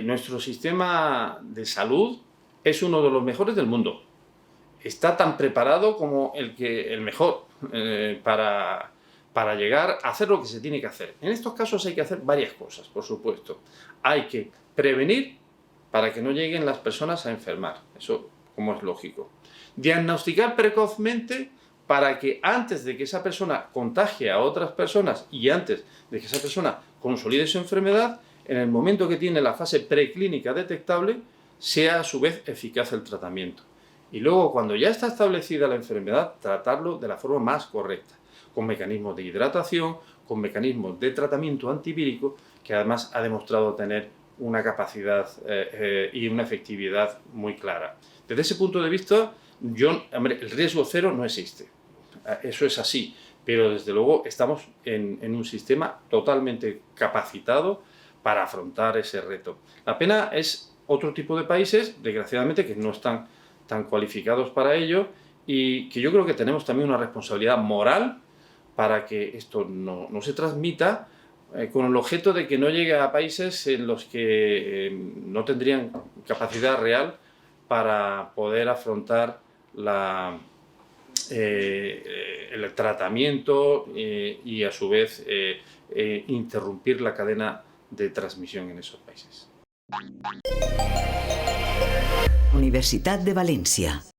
Nuestro sistema de salud es uno de los mejores del mundo. Está tan preparado como el mejor para llegar a hacer lo que se tiene que hacer. En estos casos hay que hacer varias cosas, por supuesto. Hay que prevenir para que no lleguen las personas a enfermar, eso como es lógico. Diagnosticar precozmente para que antes de que esa persona contagie a otras personas y antes de que esa persona consolide su enfermedad, en el momento que tiene la fase preclínica detectable, sea a su vez eficaz el tratamiento. Y luego, cuando ya está establecida la enfermedad, tratarlo de la forma más correcta, con mecanismos de hidratación, con mecanismos de tratamiento antivírico, que además ha demostrado tener una capacidad y una efectividad muy clara. Desde ese punto de vista, el riesgo cero no existe. Eso es así, pero desde luego estamos en un sistema totalmente capacitado para afrontar ese reto. La pena es otro tipo de países, desgraciadamente, que no están tan cualificados para ello y que yo creo que tenemos también una responsabilidad moral para que esto no se transmita con el objeto de que no llegue a países en los que no tendrían capacidad real para poder afrontar el tratamiento y a su vez interrumpir la cadena de transmisión en esos países. Universitat de València.